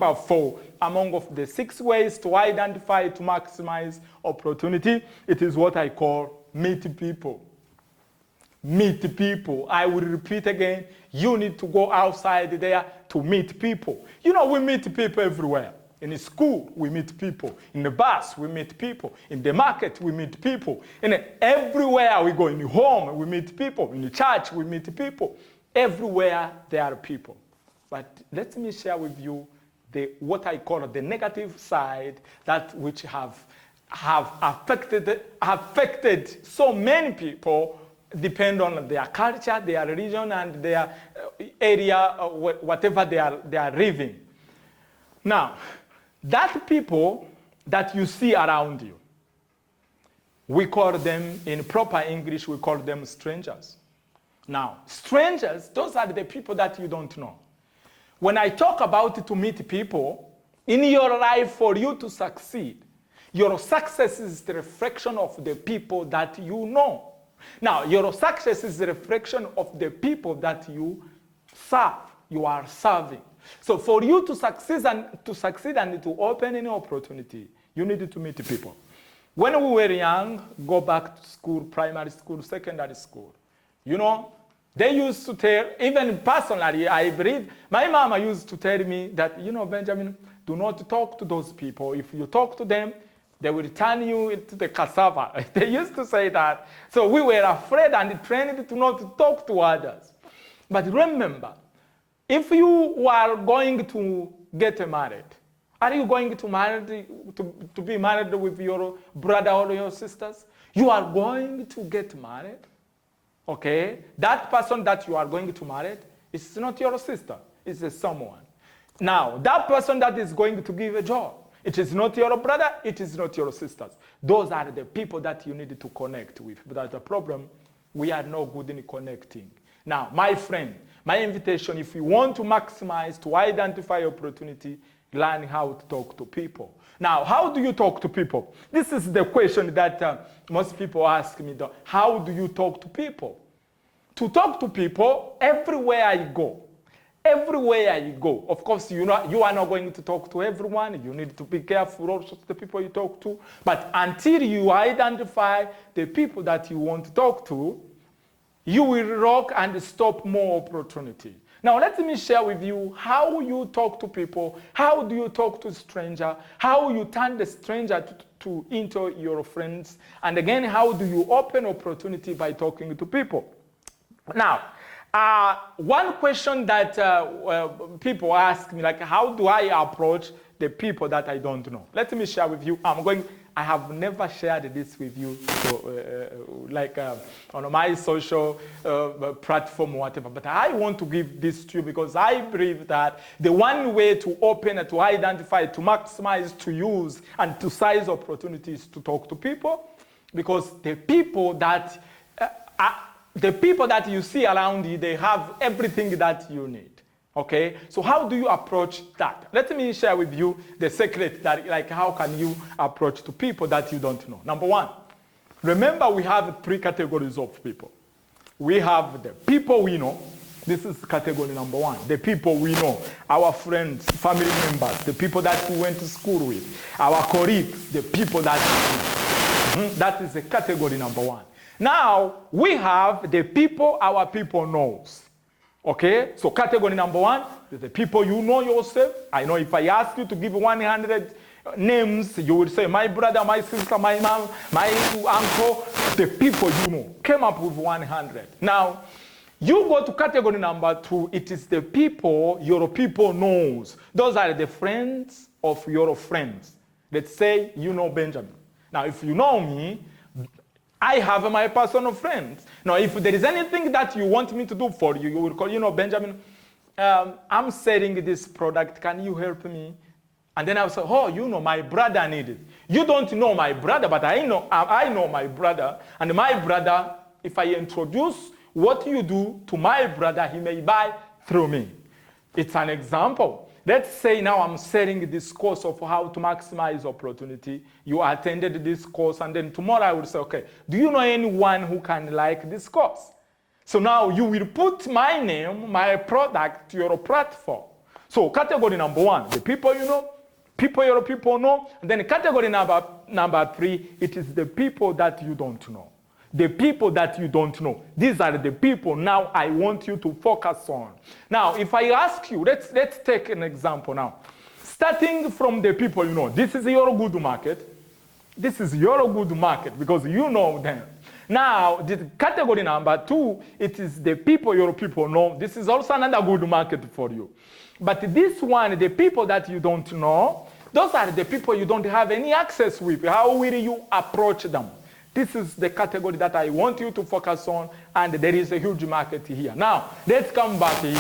number 4 among of the 6 ways to identify, to maximize opportunity. It is what I call meet people. Meet people. I will repeat again. You need to go outside there to meet people. You know, we meet people everywhere. In the school, we meet people. In the bus, we meet people. In the market, we meet people. And everywhere we go, in the home, we meet people. In the church, we meet people. Everywhere there are people. But let me share with you what I call the negative side, that which have affected so many people, depend on their culture, their religion, and their area, whatever they are living. Now, that people that you see around you, we call them, in proper English, we call them strangers. Now, strangers, those are the people that you don't know. When I talk about to meet people, in your life, for you to succeed, your success is the reflection of the people that you know. Now, your success is the reflection of the people that you serve, you are serving. So for you to succeed and to open any opportunity, you need to meet people. When we were young, go back to school, primary school, secondary school, you know, they used to tell, even personally, I believe, my mama used to tell me that, you know, Benjamin, do not talk to those people. If you talk to them, they will turn you into the cassava. They used to say that. So we were afraid and trained to not talk to others. But remember, if you are going to get married, are you going to be married with your brother or your sisters? You are going to get married. Okay? That person that you are going to marry is not your sister. It's someone. Now, that person that is going to give a job, it is not your brother, it is not your sisters. Those are the people that you need to connect with. But that's the problem. We are no good in connecting. Now, my friend, my invitation, if you want to maximize, to identify opportunity, learn how to talk to people. Now, how do you talk to people? This is the question that most people ask me. How do you talk to people? To talk to people, everywhere you go, of course, you are not going to talk to everyone. You need to be careful also to the people you talk to. But until you identify the people that you want to talk to, you will rock and stop more opportunity. Now, let me share with you how you talk to people. How do you talk to stranger? How you turn the stranger into your friends? And again, how do you open opportunity by talking to people? Now, one question that people ask me, like, how do I approach the people that I don't know? Let me share with you. I have never shared this with you, on my social platform or whatever. But I want to give this to you because I believe that the one way to open, to identify, to maximize, to use, and to size opportunities to talk to people. Because the people that you see around you, they have everything that you need. Okay, so how do you approach that? Let me share with you the secret that, like, how can you approach to people that you don't know? Number one, remember we have 3 categories of people. We have the people we know. This is category number 1. The people we know, our friends, family members, the people that we went to school with, our colleagues, the people that we know. That is the category number 1. Now, we have the people our people knows. Okay, so category number 1 is the people you know yourself. I know if I ask you to give 100 names, you will say my brother, my sister, my mom, my uncle, the people you know. Came up with 100. Now, you go to category number 2, it is the people your people knows. Those are the friends of your friends. Let's say you know Benjamin. Now, if you know me, I have my personal friends. Now, if there is anything that you want me to do for you, you will call, Benjamin, I'm selling this product. Can you help me? And then I'll say, my brother needs it. You don't know my brother, but I know my brother. And my brother, if I introduce what you do to my brother, he may buy through me. It's an example. Let's say now I'm selling this course of how to maximize opportunity. You attended this course, and then tomorrow I will say, okay, do you know anyone who can like this course? So now you will put my name, my product to your platform. So category number one, the people you know, people your people know. And then category number three, it is the people that you don't know. The people that you don't know. These are the people now I want you to focus on. Now, if I ask you, let's take an example now. Starting from the people you know, this is your good market. This is your good market because you know them. Now, the category number two, it is the people your people know. This is also another good market for you. But this one, the people that you don't know, those are the people you don't have any access with. How will you approach them? This is the category that I want you to focus on, and there is a huge market here. Now, let's come back here.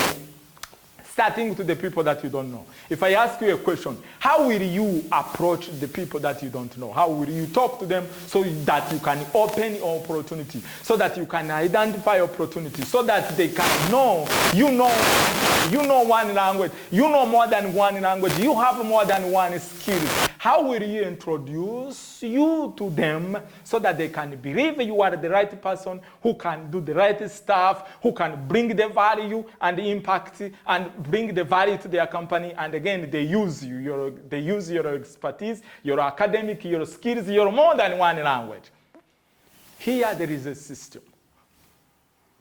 Starting to the people that you don't know. If I ask you a question, how will you approach the people that you don't know? How will you talk to them so that you can open opportunity, so that you can identify opportunity, so that they can know you know one language, you know more than one language, you have more than one skill. How will you introduce you to them so that they can believe you are the right person who can do the right stuff, who can bring the value and the impact and bring the value to their company? And again, they use you. They use your expertise, your academic, your skills, your more than one language. Here there is a system.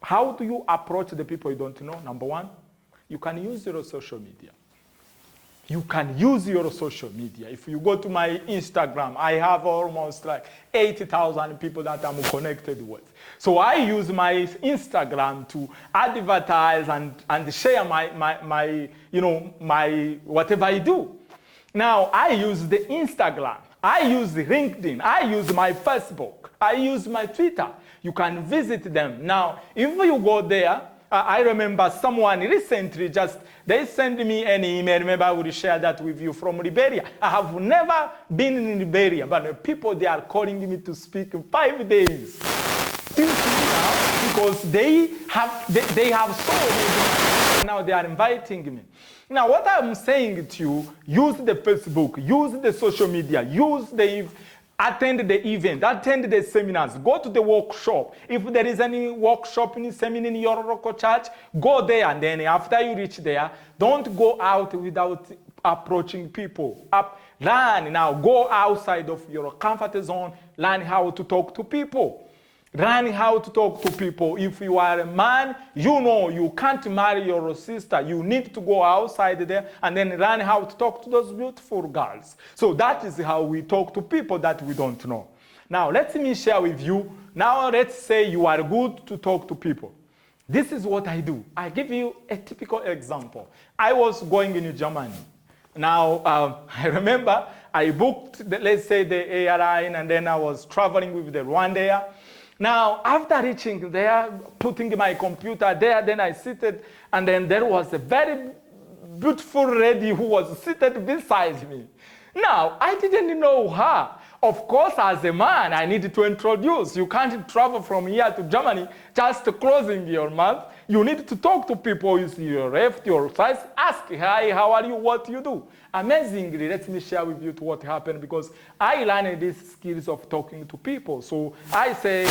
How do you approach the people you don't know? Number one, you can use your social media. You can use your social media. If you go to my Instagram, I have almost like 80,000 people that I'm connected with. So I use my Instagram to advertise and share my whatever I do. Now I use the Instagram. I use LinkedIn. I use my Facebook. I use my Twitter. You can visit them. Now, if you go there, I remember someone recently they sent me an email. Maybe I will share that with you from Liberia. I have never been in Liberia, but people, they are calling me to speak in 5 days. Now, because they have so many. Now they are inviting me. Now what I'm saying to you, use the Facebook, use the social media, attend the event, attend the seminars, go to the workshop. If there is any workshop in seminar in your local church, go there, and then after you reach there, don't go out without approaching people. Learn now, go outside of your comfort zone, learn how to talk to people. Learn how to talk to people. If you are a man, you know you can't marry your sister. You need to go outside there and then learn how to talk to those beautiful girls. So that is how we talk to people that we don't know. Now, let me share with you. Now, let's say you are good to talk to people. This is what I do. I give you a typical example. I was going in Germany. Now, I remember I booked, let's say, the airline, and then I was traveling with the Rwandair. Now, after reaching there, putting my computer there, then I seated, and then there was a very beautiful lady who was seated beside me. Now, I didn't know her. Of course, as a man, I need to introduce. You can't travel from here to Germany just closing your mouth. You need to talk to people with your left, your right. Ask, hi, how are you, what do you do? Amazingly, let me share with you what happened, because I learned these skills of talking to people. So I say,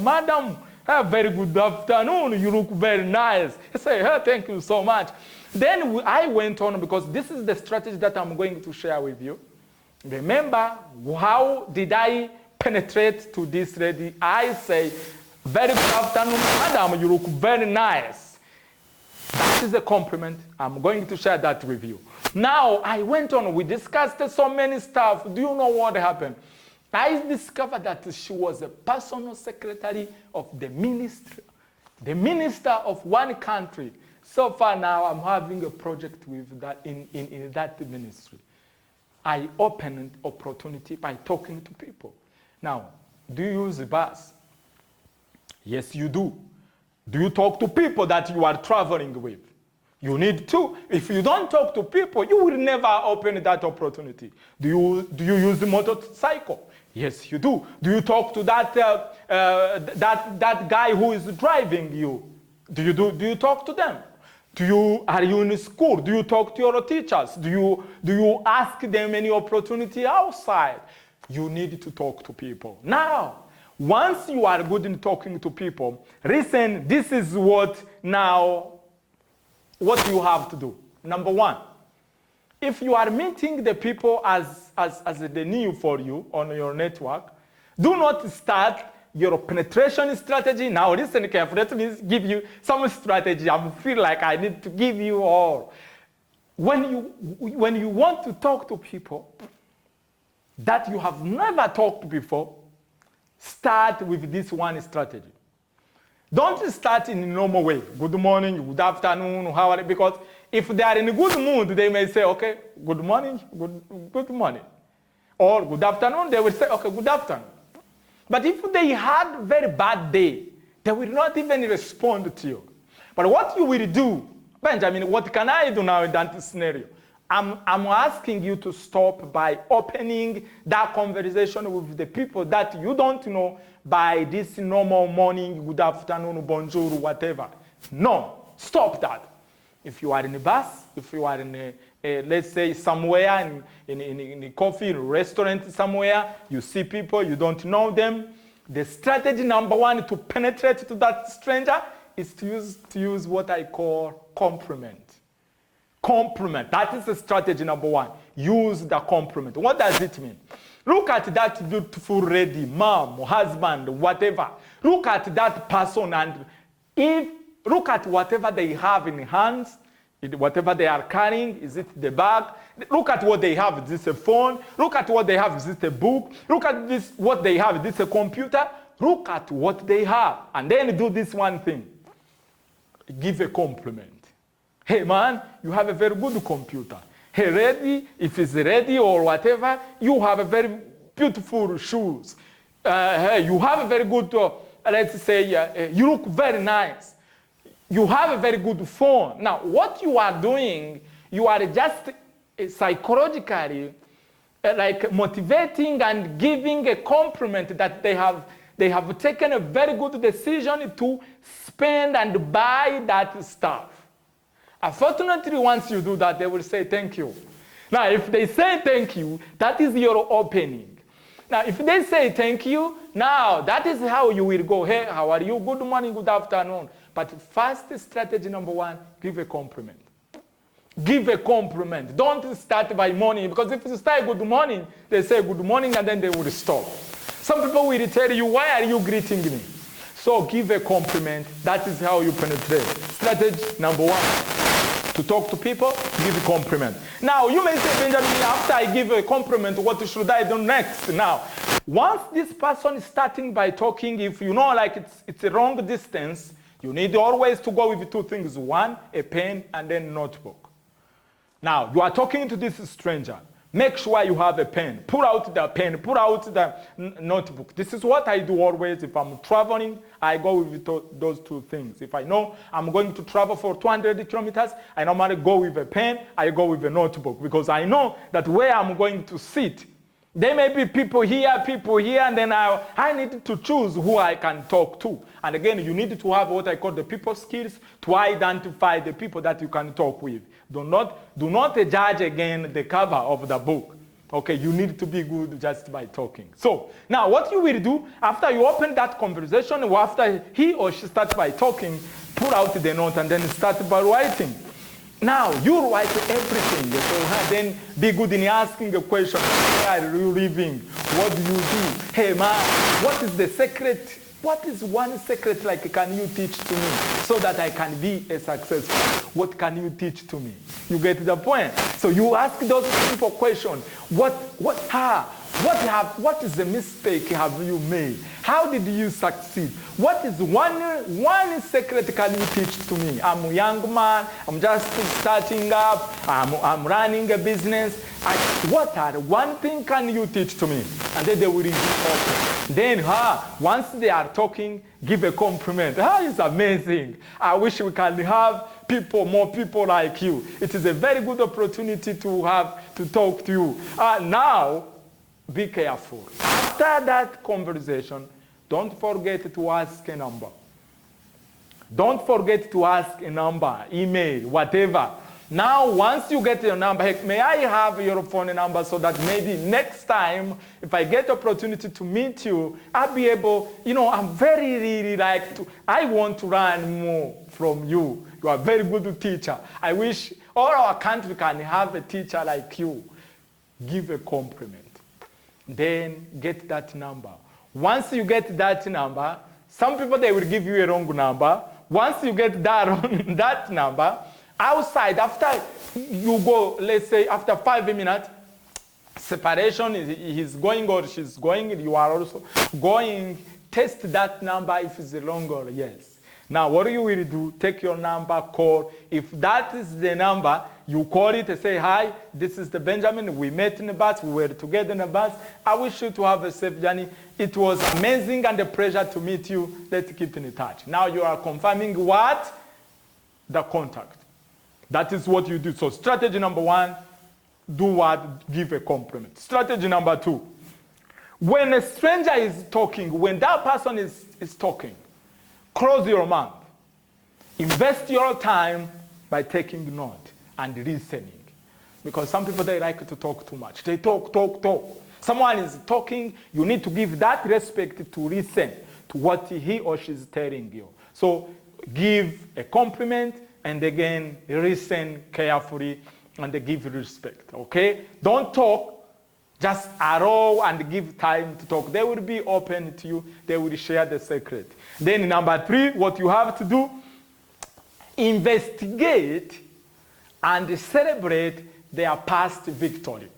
madam, have a very good afternoon. You look very nice. I say, hey, thank you so much. Then I went on, because this is the strategy that I'm going to share with you. Remember, how did I penetrate to this lady? I say, very good afternoon, madam, you look very nice. That is a compliment. I'm going to share that with you. Now, I went on. We discussed so many stuff. Do you know what happened? I discovered that she was a personal secretary of the ministry, the minister of one country. So far now, I'm having a project with that in that ministry. I opened an opportunity by talking to people. Now, do you use the bus? Yes, you do. Do you talk to people that you are traveling with? You need to. If you don't talk to people, you will never open that opportunity. Do you use the motorcycle? Yes, you do. Do you talk to that guy who is driving you? Do you talk to them? Are you in school? Do you talk to your teachers? Do you ask them any opportunity outside? You need to talk to people. Now, once you are good in talking to people, listen, this is what you have to do. Number one, if you are meeting the people as the new for you on your network, do not start your penetration strategy. Now listen carefully. Let me give you some strategy. I feel like I need to give you all. When you want to talk to people that you have never talked to before, start with this one strategy. Don't start in a normal way. Good morning, good afternoon, how are you? Because if they are in a good mood, they may say, okay, good morning, good morning. Or good afternoon, they will say, okay, good afternoon. But if they had a very bad day, they will not even respond to you. But what you will do, Benjamin, what can I do now in that scenario? I'm asking you to stop by opening that conversation with the people that you don't know by this normal morning, good afternoon, bonjour, whatever. No, stop that. If you are in a bus, if you are in let's say somewhere in a coffee restaurant somewhere, you see people, you don't know them. The strategy number one to penetrate to that stranger is to use what I call compliment. Compliment. That is the strategy number one. Use the compliment. What does it mean? Look at that beautiful lady, mom, husband, whatever. Look at that person and look at whatever they have in hands, whatever they are carrying. Is it the bag? Look at what they have. Is this a phone? Look at what they have. Is this a book? Look at this. What they have. Is this a computer? Look at what they have. And then do this one thing. Give a compliment. Hey man, you have a very good computer. Hey lady, if it's ready or whatever, you have a very beautiful shoes. Hey, you have a very good, let's say, you look very nice. You have a very good phone. Now, what you are doing, you are just psychologically like motivating and giving a compliment that they have taken a very good decision to spend and buy that stuff. Unfortunately, once you do that, they will say thank you. Now, if they say thank you, that is your opening. Now, if they say thank you, now that is how you will go. Hey, how are you? Good morning, good afternoon. But first strategy number one, give a compliment. Give a compliment. Don't start by morning, because if you start good morning, they say good morning and then they will stop. Some people will tell you, why are you greeting me? So give a compliment. That is how you penetrate. Strategy number one. To talk to people, give a compliment. Now, you may say, Benjamin, after I give a compliment, what should I do next? Now, once this person is starting by talking, if you know like it's a long distance, you need always to go with two things. One, a pen, and then notebook. Now, you are talking to this stranger. Make sure you have a pen. Pull out the pen. Pull out the notebook. This is what I do always. If I'm traveling, I go with those two things. If I know I'm going to travel for 200 kilometers, I normally go with a pen. I go with a notebook, because I know that where I'm going to sit, there may be people here, and then I need to choose who I can talk to. And again, you need to have what I call the people skills to identify the people that you can talk with. Do not judge again the cover of the book. Okay, you need to be good just by talking. So now what you will do after you open that conversation, or after he or she starts by talking, pull out the note and then start by writing. Now you write everything. So then be good in asking a question. Where are you living? What do you do? Hey man, what is the secret? What is one secret like can you teach to me so that I can be a successful? What can you teach to me? You get the point? So you ask those simple questions. What is the mistake have you made? How did you succeed? What is one secret can you teach to me? I'm a young man. I'm just starting up. I'm running a business. One thing can you teach to me? And then they will open. Then, once they are talking, give a compliment. It's amazing. I wish we can have more people like you. It is a very good opportunity to talk to you. Now, be careful. After that conversation, don't forget to ask a number. Don't forget to ask a number, email, whatever. Now, once you get your number, hey, may I have your phone number so that maybe next time, if I get the opportunity to meet you, I'll be able, I'm very, really I want to learn more from you. You are a very good teacher. I wish All our country can have a teacher like you. Give a compliment. Then get that number. Once you get that number, some people, they will give you a wrong number. Once you get that number, outside, after you go, let's say after 5 minutes, separation, he's going or she's going, you are also going, test that number if it's wrong or yes. Now, what you will do, take your number, call. If that is the number, you call it and say, hi, this is the Benjamin. We met in the bus. We were together in the bus. I wish you to have a safe journey. It was amazing and a pleasure to meet you. Let's keep in touch. Now you are confirming what? The contact. That is what you do. So strategy number 1, do what? Give a compliment. Strategy number 2, when a stranger is talking, when that person is talking, close your mouth. Invest your time by taking note and listening. Because some people, they like to talk too much. They talk. Someone is talking, you need to give that respect to listen to what he or she is telling you. So give a compliment and again, listen carefully and give respect, okay? Don't talk just allow and give time to talk. They will be open to you. They will share the secret. Then number 3, what you have to do, investigate and celebrate their past victory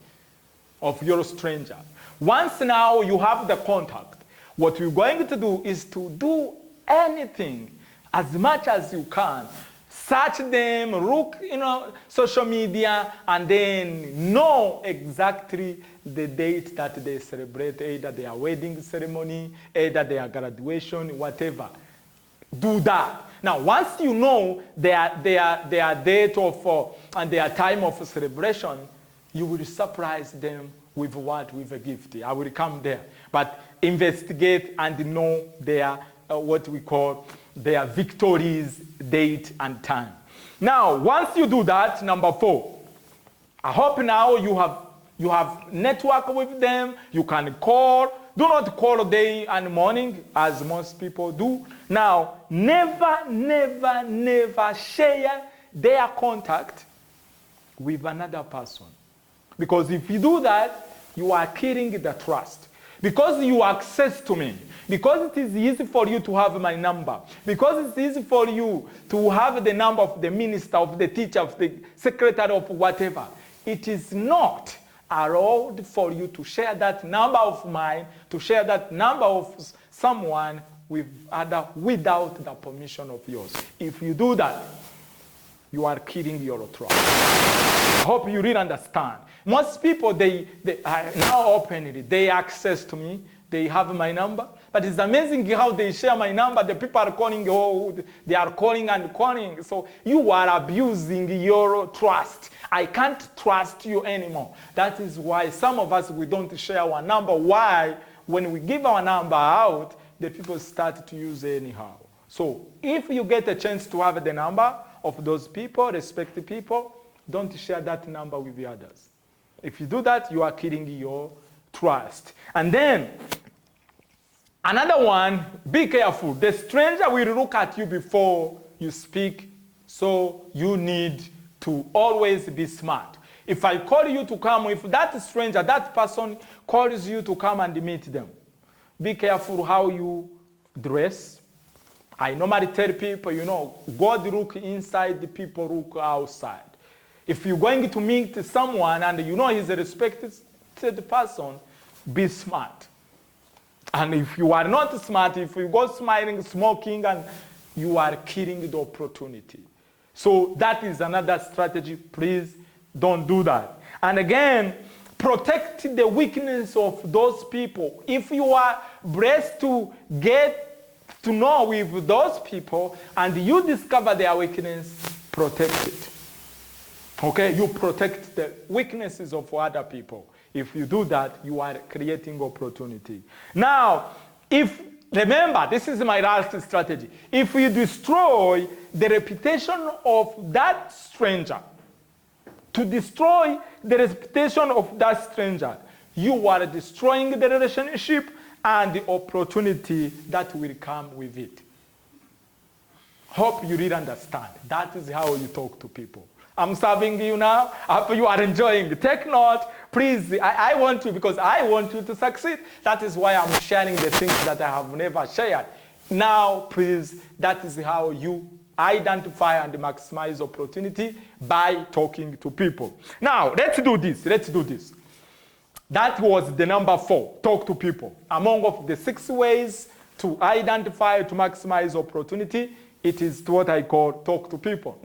of your stranger. Once now you have the contact, what you're going to do is to do anything as much as you can. Search them, look, social media, and then know exactly the date that they celebrate, either their wedding ceremony, either their graduation, whatever. Do that. Now, once you know their date of and their time of celebration, you will surprise them with what? With a gift. I will come there. But investigate and know their what we call their victories, date, and time. Now, once you do that, number 4, I hope now you have network with them. You can call. Do not call day and morning as most people do. Now, never share their contact with another person. Because if you do that, you are killing the trust. Because you access to me, because it is easy for you to have my number, because it's easy for you to have the number of the minister, of the teacher, of the secretary, of whatever, it is not allowed for you to share that number of mine, to share that number of someone without the permission of yours. If you do that, you are killing your trust. I hope you really understand. Most people, they now openly, they access to me, they have my number, but it's amazing how they share my number. The people are calling, they are calling and calling. So you are abusing your trust. I can't trust you anymore. That is why some of us, we don't share our number. Why? When we give our number out, the people start to use it anyhow. So if you get a chance to have the number of those people, respected people, don't share that number with the others. If you do that, you are killing your trust. And then, another one, be careful. The stranger will look at you before you speak, so you need to always be smart. If I call you to come, if that stranger, that person calls you to come and meet them, be careful how you dress. I normally tell people, God look inside, the people look outside. If you're going to meet someone and he's a respected person, be smart. And if you are not smart, if you go smiling, smoking, and you are killing the opportunity. So that is another strategy. Please don't do that. And again, protect the weakness of those people. If you are blessed to get to know with those people and you discover their weakness, protect it. Okay, you protect the weaknesses of other people. If you do that, you are creating opportunity. Now, remember, this is my last strategy. If you destroy the reputation of that stranger, to destroy the reputation of that stranger, you are destroying the relationship and the opportunity that will come with it. Hope you really understand. That is how you talk to people. I'm serving you now. I hope you are enjoying. Take note. Please, I want you, because I want you to succeed. That is why I'm sharing the things that I have never shared. Now, please, that is how you identify and maximize opportunity, by talking to people. Now, let's do this. Let's do this. That was the number 4, talk to people. Among of the 6 ways to identify, to maximize opportunity, it is what I call talk to people.